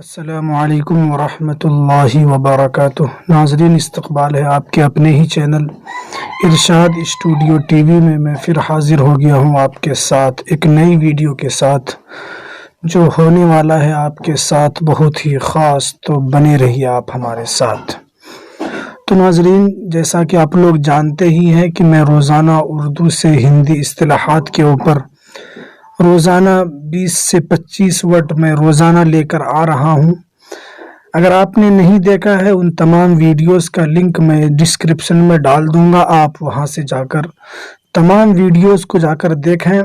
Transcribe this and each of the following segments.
السلام علیکم ورحمۃ اللہ وبرکاتہ۔ ناظرین، استقبال ہے آپ کے اپنے ہی چینل ارشاد اسٹوڈیو ٹی وی میں پھر حاضر ہو گیا ہوں آپ کے ساتھ ایک نئی ویڈیو کے ساتھ جو ہونے والا ہے آپ کے ساتھ بہت ہی خاص، تو بنے رہیے آپ ہمارے ساتھ۔ تو ناظرین، جیسا کہ آپ لوگ جانتے ہی ہیں کہ میں روزانہ اردو سے ہندی اصطلاحات کے اوپر روزانہ 20 سے 25 ورڈ میں روزانہ لے کر آ رہا ہوں۔ اگر آپ نے نہیں دیکھا ہے، ان تمام ویڈیوز کا لنک میں ڈسکرپشن میں ڈال دوں گا، آپ وہاں سے جا کر تمام ویڈیوز کو جا کر دیکھیں۔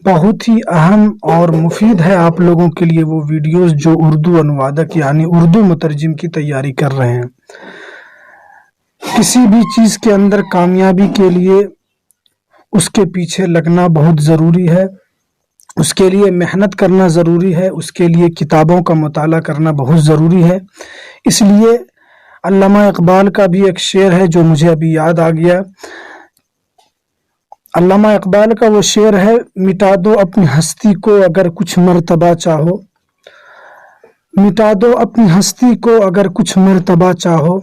بہت ہی اہم اور مفید ہے آپ لوگوں کے لیے وہ ویڈیوز جو اردو انوادک یعنی اردو مترجم کی تیاری کر رہے ہیں۔ کسی بھی چیز کے اندر کامیابی کے لیے اس کے پیچھے لگنا بہت ضروری ہے، اس کے لیے محنت کرنا ضروری ہے، اس کے لیے کتابوں کا مطالعہ کرنا بہت ضروری ہے۔ اس لیے علامہ اقبال کا بھی ایک شعر ہے جو مجھے ابھی یاد آ گیا۔ علامہ اقبال کا وہ شعر ہے، مٹا دو اپنی ہستی کو اگر کچھ مرتبہ چاہو، مٹا دو اپنی ہستی کو اگر کچھ مرتبہ چاہو،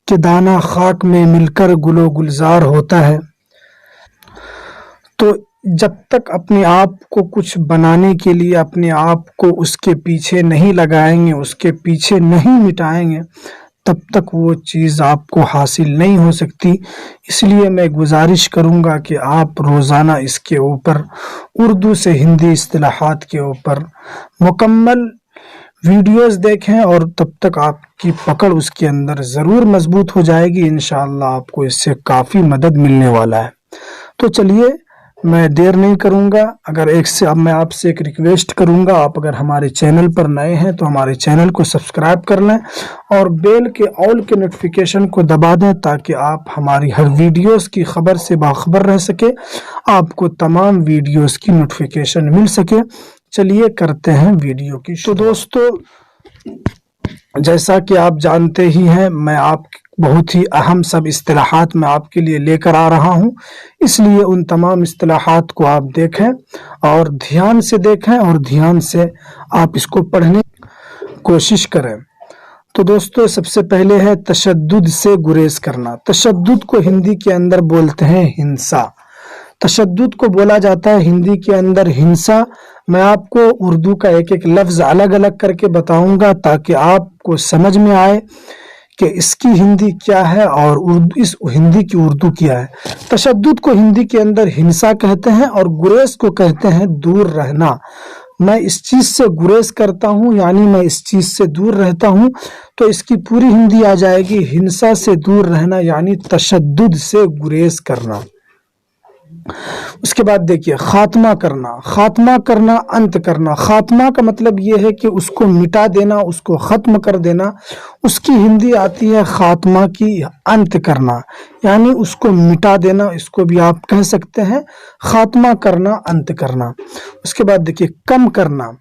کہ دانہ خاک میں مل کر گل و گلزار ہوتا ہے۔ تو جب تک اپنے آپ کو کچھ بنانے کے لیے اپنے آپ کو اس کے پیچھے نہیں لگائیں گے، اس کے پیچھے نہیں مٹائیں گے، تب تک وہ چیز آپ کو حاصل نہیں ہو سکتی۔ اس لیے میں گزارش کروں گا کہ آپ روزانہ اس کے اوپر اردو سے ہندی اصطلاحات کے اوپر مکمل ویڈیوز دیکھیں، اور تب تک آپ کی پکڑ اس کے اندر ضرور مضبوط ہو جائے گی۔ انشاءاللہ آپ کو اس سے کافی مدد ملنے والا ہے۔ تو چلیے، میں دیر نہیں کروں گا۔ اب میں آپ سے ایک ریکویسٹ کروں گا، آپ اگر ہمارے چینل پر نئے ہیں تو ہمارے چینل کو سبسکرائب کر لیں اور بیل کے آل کے نوٹیفیکیشن کو دبا دیں، تاکہ آپ ہماری ہر ویڈیوز کی خبر سے باخبر رہ سکے، آپ کو تمام ویڈیوز کی نوٹیفیکیشن مل سکے۔ چلیے کرتے ہیں ویڈیو کی شروع۔ تو دوستو، جیسا کہ آپ جانتے ہی ہیں، میں آپ بہت ہی اہم سب اصطلاحات میں آپ کے لیے لے کر آ رہا ہوں، اس لیے ان تمام اصطلاحات کو آپ دیکھیں اور دھیان سے دیکھیں اور دھیان سے آپ اس کو پڑھنے کی کوشش کریں۔ تو دوستو، سب سے پہلے ہے تشدد سے گریز کرنا۔ تشدد کو ہندی کے اندر بولتے ہیں ہنسا۔ تشدد کو بولا جاتا ہے ہندی کے اندر ہنسا۔ میں آپ کو اردو کا ایک ایک لفظ الگ الگ کر کے بتاؤں گا تاکہ آپ کو سمجھ میں آئے کہ اس کی ہندی کیا ہے اور اس ہندی کی اردو کیا ہے۔ تشدد کو ہندی کے اندر ہنسا کہتے ہیں اور گریز کو کہتے ہیں دور رہنا۔ میں اس چیز سے گریز کرتا ہوں، یعنی میں اس چیز سے دور رہتا ہوں، تو اس کی پوری ہندی آ جائے گی ہنسا سے دور رہنا، یعنی تشدد سے گریز کرنا۔ اس کے بعد دیکھیے خاتمہ کرنا۔ خاتمہ کرنا، انت کرنا۔ خاتمہ کا مطلب یہ ہے کہ اس کو مٹا دینا، اس کو ختم کر دینا۔ اس کی ہندی آتی ہے خاتمہ کی انت کرنا، یعنی اس کو مٹا دینا، اس کو بھی آپ کہہ سکتے ہیں خاتمہ کرنا، انت کرنا۔ اس کے بعد دیکھیے کم کرنا۔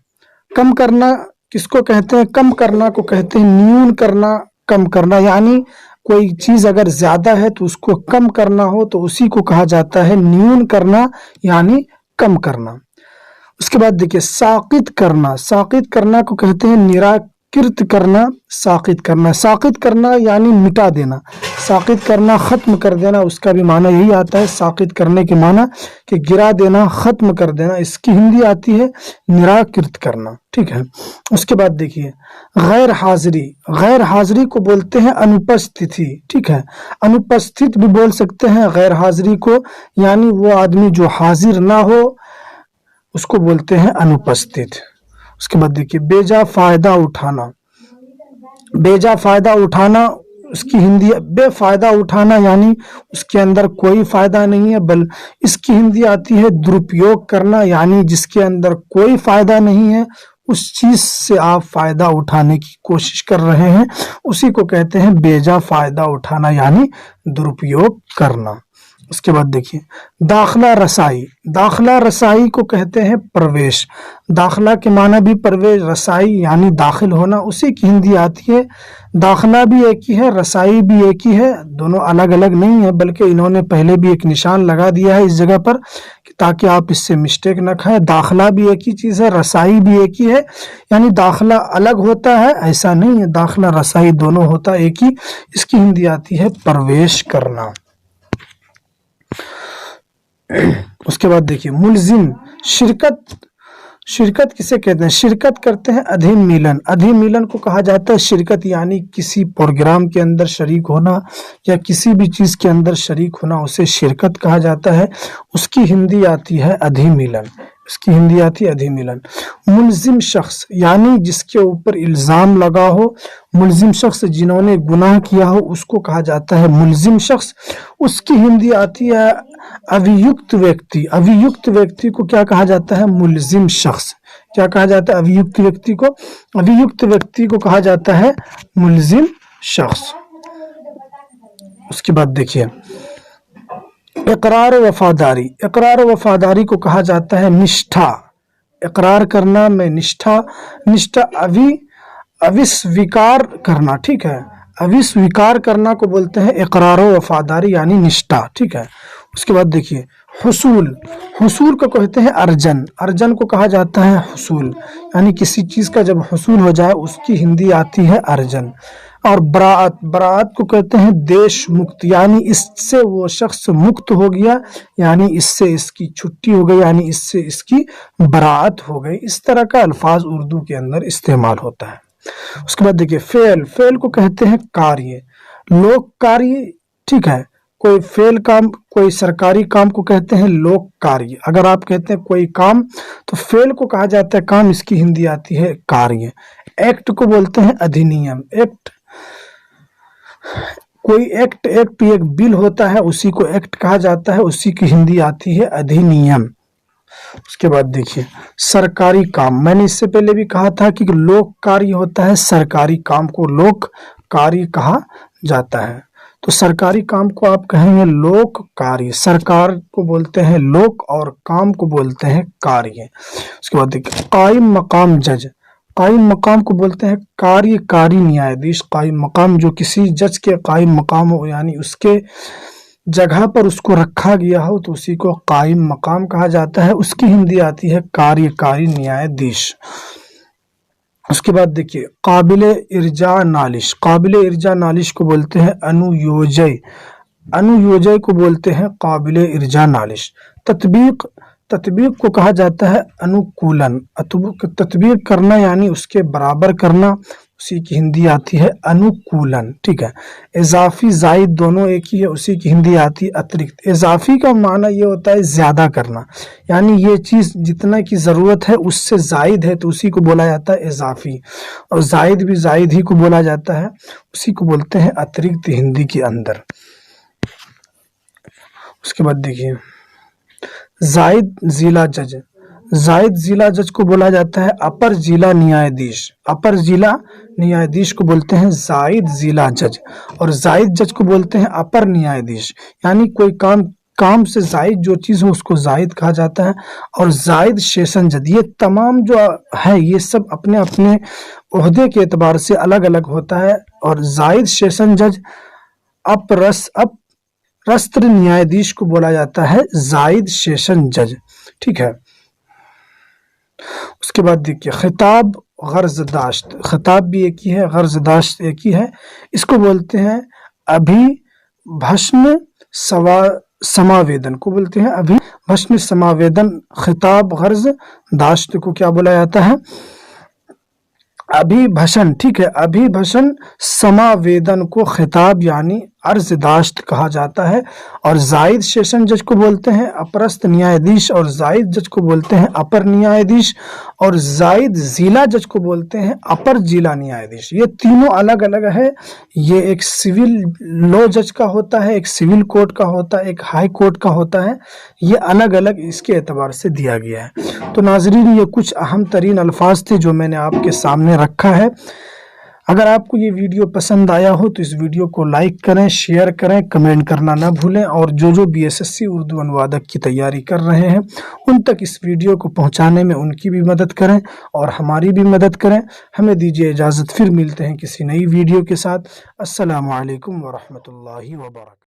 کم کرنا کس کو کہتے ہیں؟ کم کرنا کو کہتے ہیں نیون کرنا، کم کرنا، یعنی کوئی چیز اگر زیادہ ہے تو اس کو کم کرنا ہو تو اسی کو کہا جاتا ہے نیون کرنا، یعنی کم کرنا۔ اس کے بعد دیکھیے ساقط کرنا۔ ساقط کرنا کو کہتے ہیں نراکرت کرنا، ساقط کرنا۔ ساقط کرنا یعنی مٹا دینا، ساقط کرنا ختم کر دینا، اس کا بھی معنی یہی آتا ہے۔ ساقط کرنے کے معنی کہ گرا دینا، ختم کر دینا، اس کی ہندی آتی ہے نراکرت کرنا، ٹھیک ہے۔ اس کے بعد دیکھیے غیر حاضری۔ غیر حاضری کو بولتے ہیں انوپستھتی، ٹھیک ہے۔ انوپستھت بھی بول سکتے ہیں غیر حاضری کو، یعنی وہ آدمی جو حاضر نہ ہو اس کو بولتے ہیں انوپستھت۔ اس کے بعد دیکھیے بے جا فائدہ اٹھانا۔ بے جا فائدہ اٹھانا اس کی ہندی بے فائدہ اٹھانا، یعنی اس کے اندر کوئی فائدہ نہیں ہے، اس کی ہندی آتی ہے درپیوگ کرنا، یعنی جس کے اندر کوئی فائدہ نہیں ہے، اس چیز سے آپ فائدہ اٹھانے کی کوشش کر رہے ہیں، اسی کو کہتے ہیں بے جا فائدہ اٹھانا، یعنی درپیوگ کرنا۔ उसके बाद देखिए दाखला रसाई, दाखला रसाई को कहते हैं प्रवेश। दाखला के माना भी प्रवेश, रसाई यानी दाखिल होना, उसी की हिंदी आती है। दाखला भी एक ही है, रसाई भी एक ही है, दोनों अलग अलग नहीं है, बल्कि इन्होंने पहले भी एक निशान लगा दिया है इस जगह पर ताकि आप इससे मिस्टेक न खाएं। दाखला भी एक ही चीज़ है, रसाई भी एक ही है, यानी दाखला अलग होता है ऐसा नहीं है, दाखला रसाई दोनों होता है एक ही। इसकी हिंदी आती है प्रवेश करना। उसके बाद देखिए मुलजिम, शिरकत, शिरकत किसे कहते हैं? शिरकत करते हैं अधिमिलन, अधिमिलन को कहा जाता है शिरकत, यानी किसी प्रोग्राम के अंदर शरीक होना या किसी भी चीज के अंदर शरीक होना उसे शिरकत कहा जाता है। उसकी हिंदी आती है अधिमिलन, इसकी हिंदी आती है अधिमिलन। मुलजिम शख्स यानी जिसके ऊपर इल्जाम लगा हो, मुलजिम शख्स जिन्होंने गुनाह किया हो उसको कहा जाता है मुलजिम शख्स। उसकी हिंदी आती है अभियुक्त व्यक्ति, अभियुक्त व्यक्ति को क्या कहा जाता है? मुलजिम शख्स। क्या कहा जाता है अभियुक्त व्यक्ति को? अभियुक्त व्यक्ति को कहा जाता है मुलजिम शख्स। उसके बाद देखिए इकरार वफादारी, इकरार वफादारी को कहा जाता है निष्ठा। इकरार करना में निष्ठा, निष्ठा अविस्वीकार करना, ठीक है, अविस्वीकार करना को बोलते हैं इकरार वफादारी यानी निष्ठा, ठीक है। उसके बाद देखिए हुसूल, हुसूल को कहते हैं अर्जन, अर्जन को कहा जाता है हुसूल, यानी किसी चीज का जब हुसूल हो जाए उसकी हिंदी आती है अर्जन। और बराअत, बराअत को कहते हैं देश मुक्त, यानी इससे वो शख्स मुक्त हो गया, यानी इससे इसकी छुट्टी हो गई, यानी इससे इसकी बराअत हो गई। इस तरह का अल्फाज उर्दू के अंदर इस्तेमाल होता है। उसके बाद देखिए फेल, फेल को कहते हैं कार्य, लोक कार्य, ठीक है। कोई फेल काम, कोई सरकारी काम को कहते हैं लोक कार्य। अगर आप कहते हैं कोई काम तो फेल को कहा जाता है काम, इसकी हिंदी आती है कार्य। एक्ट को बोलते हैं अधिनियम, एक्ट, कोई एक्ट, एक्ट एक बिल होता है उसी को एक्ट कहा जाता है, उसी की हिंदी आती है अधिनियम। उसके बाद देखिए सरकारी काम, मैंने इससे पहले भी कहा था कि लोक कार्य होता है, सरकारी काम को लोक कार्य कहा जाता है। तो सरकारी काम को आप कहेंगे लोक कार्य, सरकार को बोलते हैं लोक और काम को बोलते हैं कार्य। उसके बाद देखिए कायम मकाम जज, कायम मकाम को बोलते हैं कार्यकारी न्यायाधीश। कायम मकाम जो किसी जज के कायम मकाम हो, यानी उसके जगह पर उसको रखा गया हो तो उसी को कायम मकाम कहा जाता है। उसकी हिंदी आती है कार्यकारी न्यायाधीश। उसके बाद देखिए काबिल इर्जा नालिश, काबिल इर्जा नालिश को बोलते हैं अनुयोजय, अनुयोजय को बोलते हैं काबिल इर्जा नालिश। तत्बीक, तत्बीक को कहा जाता है अनुकूलन, तत्बीक करना यानी उसके बराबर करना, उसी की हिंदी आती है अनुकूलन, ठीक है। इजाफी जायद दोनों एक ही है, उसी की हिंदी आती है अतिरिक्त। इजाफी का माना ये होता है ज्यादा करना, यानी ये चीज जितना की जरूरत है उससे जायद है तो उसी को बोला जाता है इजाफी, और जायद भी जायद ही को बोला जाता है, उसी को बोलते हैं अतिरिक्त हिंदी के अंदर। उसके बाद देखिए जायद जिला जज, जायद जिला जज को बोला जाता है अपर जिला न्यायाधीश, अपर जिला न्यायाधीश को बोलते हैं जायद जिला जज, और जायद जज को बोलते हैं अपर न्यायाधीश, यानी कोई काम से जायद जो चीज हो उसको जायद कहा जाता है। और जायद सेशन जज, ये तमाम जो है ये सब अपने अपने ओहदे के एतबार से अलग अलग होता है। और जायद सेशन जज अपरस्त्र न्यायाधीश को बोला जाता है जायद सेशन जज, ठीक है। उसके बाद देखिए खिताब गर्जदाश्त, खिताब भी एक ही है, गर्जदाश्त एक ही है, इसको बोलते हैं अभिभषण समावेदन को बोलते हैं अभिभषण समावेदन। खिताब गर्जदाश्त को क्या बोला जाता है? अभिभषण, ठीक है। अभिभषण समावेदन को खिताब यानी अर्जदाश्त कहा जाता है। और जायद सेशन जज को बोलते हैं अपरस्थ न्यायाधीश, और जायद जज को बोलते हैं अपर न्यायाधीश, और जायद जिला जज को बोलते हैं अपर जिला न्यायाधीश। ये तीनों अलग अलग है, ये एक सिविल लॉ जज का होता है, एक सिविल कोर्ट का होता है, एक हाई कोर्ट का होता है, ये अलग अलग इसके एतबार से दिया गया है। तो नाजरीन ये कुछ अहम तरीन अल्फाज थे जो मैंने आपके सामने रखा है। اگر آپ کو یہ ویڈیو پسند آیا ہو تو اس ویڈیو کو لائک کریں، شیئر کریں، کمنٹ کرنا نہ بھولیں، اور جو BSSC اردو انوادک کی تیاری کر رہے ہیں ان تک اس ویڈیو کو پہنچانے میں ان کی بھی مدد کریں اور ہماری بھی مدد کریں۔ ہمیں دیجیے اجازت، پھر ملتے ہیں کسی نئی ویڈیو کے ساتھ۔ السلام علیکم ورحمۃ اللہ وبرکاتہ۔